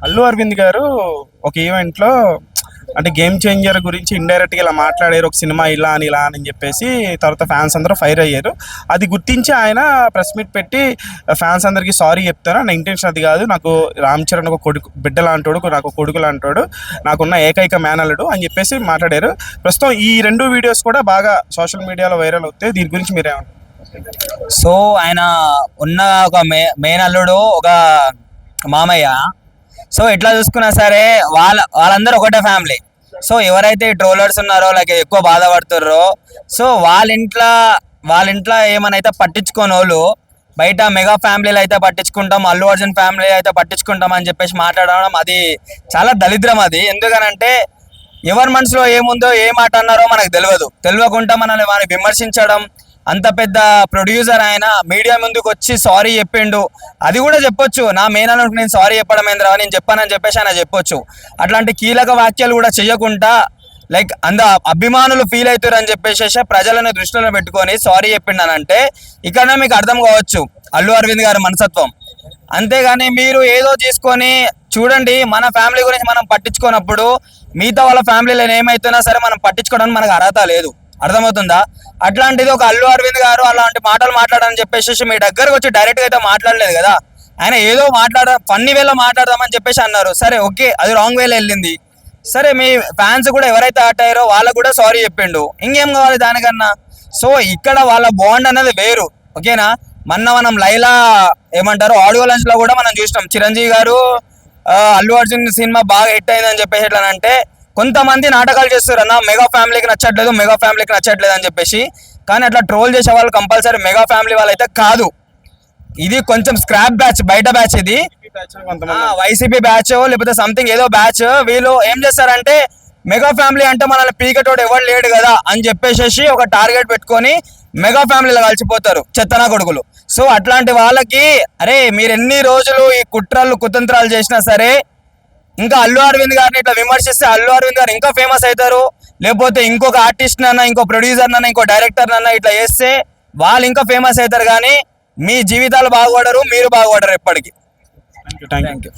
అల్లు అరవింద్ గారు ఒక ఈవెంట్ లో అంటే గేమ్ చేంజర్ గురించి ఇండైరెక్ట్ గా ఇలా మాట్లాడారు, ఒక సినిమా ఇలా అని చెప్పేసి తర్వాత ఫ్యాన్స్ అందరూ ఫైర్ అయ్యారు. అది గుర్తించి ఆయన ప్రెస్ మీట్ పెట్టి ఫ్యాన్స్ అందరికి సారీ చెప్తాను, నా ఇంటెన్షన్ అది కాదు, నాకు రామ్ చరణ్ ఒక కొడుకు బిడ్డ లాంటోడు, నాకు కొడుకు లాంటోడు, నాకున్న ఏకైక మేనల్లుడు అని చెప్పేసి మాట్లాడారు. ప్రస్తుతం ఈ రెండు వీడియోస్ కూడా బాగా సోషల్ మీడియాలో వైరల్ అవుతాయి. దీని గురించి మీరేమంటారు? సో ఆయన ఉన్న ఒక మెయిన్ అల్లుడు ఒక మామయ్య. సో ఎట్లా చూసుకున్నా సరే వాళ్ళందరూ ఒకటే ఫ్యామిలీ. సో ఎవరైతే ట్రోలర్స్ ఉన్నారో లైక్ ఎక్కువ బాధపడుతున్నారో, సో వాళ్ళ ఇంట్లో ఏమైనా పట్టించుకోని వాళ్ళు బయట మెగా ఫ్యామిలీలు అయితే పట్టించుకుంటాం, అల్లు అర్జున్ ఫ్యామిలీ అయితే పట్టించుకుంటాం అని చెప్పేసి మాట్లాడడం అది చాలా దరిద్రం. అది ఎందుకనంటే ఎవరి మనసులో ఏముందో ఏ మాట అన్నారో మనకు తెలియకుండా మనల్ని వారిని విమర్శించడం. అంత పెద్ద ప్రొడ్యూసర్ ఆయన మీడియా ముందుకు వచ్చి సారీ చెప్పిండు, అది కూడా చెప్పొచ్చు. నా మేనల్లుడికి నేను సారీ చెప్పడం ఏంద్రా, నేను చెప్పానని చెప్పేసి ఆయన చెప్పొచ్చు. అట్లాంటి కీలక వ్యాఖ్యలు కూడా చేయకుండా లైక్ అభిమానులు ఫీల్ అవుతారు అని చెప్పేసి ప్రజలను దృష్టిలో పెట్టుకొని సారీ చెప్పిండనంటే ఇక్కడ మీకు అర్థం కావచ్చు అల్లు అరవింద్ గారి మనస్తత్వం. అంతేగాని మీరు ఏదో తీసుకొని చూడండి, మన ఫ్యామిలీ గురించి మనం పట్టించుకున్నప్పుడు మిగతా వాళ్ళ ఫ్యామిలీలో ఏమైతున్నా సరే మనం పట్టించుకోవడానికి మనకు అర్హత లేదు. అర్థమవుతుందా? అట్లాంటిది ఒక అల్లు అరవింద్ గారు అలాంటి మాటలు మాట్లాడని చెప్పేసి మీ దగ్గరకు వచ్చి డైరెక్ట్ గా అయితే మాట్లాడలేదు కదా. ఆయన ఏదో ఫన్నీ వేలో మాట్లాడదామని చెప్పేసి అన్నారు. సరే ఓకే, అది రాంగ్ వేలో వెళ్ళింది. సరే మీ ఫ్యాన్స్ కూడా ఎవరైతే హర్ట్ అయ్యారో వాళ్ళకు కూడా సారీ చెప్పిండు, ఇంకేం కావాలి దానికన్నా. సో ఇక్కడ వాళ్ళ బాండ్ అనేది వేరు. ఓకేనా? మనం లైలా ఏమంటారు ఆడియో లాంచ్ లో కూడా మనం చూసినాం, చిరంజీవి గారు అల్లు అర్జున్ సినిమా బాగా హిట్ అయిందని చెప్పేసి ఎట్లానంటే కొంతమంది నాటకాలు చేస్తారు అన్న, మెగా ఫ్యామిలీకి నచ్చట్లేదు అని చెప్పేసి. కానీ అట్లా ట్రోల్ చేసే వాళ్ళు కంపల్సరీ మెగా ఫ్యామిలీ వాళ్ళు అయితే కాదు. ఇది కొంచెం స్క్రాప్ బ్యాచ్, బయట బ్యాచ్. ఇది వైసీపీ బ్యాచ్ లేకపోతే సంథింగ్ ఏదో బ్యాచ్. వీళ్ళు ఏం చేస్తారంటే మెగా ఫ్యామిలీ అంటే మనల్ని పీకటోడు ఎవరు లేడు కదా అని చెప్పేసి ఒక టార్గెట్ పెట్టుకొని మెగా ఫ్యామిలీలో కలిసిపోతారు చెత్తనా కొడుకులు. సో అట్లాంటి వాళ్ళకి అరే మీరు ఎన్ని రోజులు ఈ కుతంత్రాలు చేసినా సరే ఇంకా అల్లు అరవింద్ గారిని ఇట్లా విమర్శిస్తే అల్లు అరవింద్ గారు ఇంకా ఫేమస్ అవుతారు. లేకపోతే ఇంకొక ఆర్టిస్ట్ నన్నా, ఇంకో ప్రొడ్యూసర్ నన్నా, ఇంకో డైరెక్టర్ నన్నా ఇట్లా చేస్తే వాళ్ళు ఇంకా ఫేమస్ అవుతారు. కానీ మీ జీవితాలు బాగుపడరు, మీరు బాగుపడరు ఎప్పటికీ. Thank you.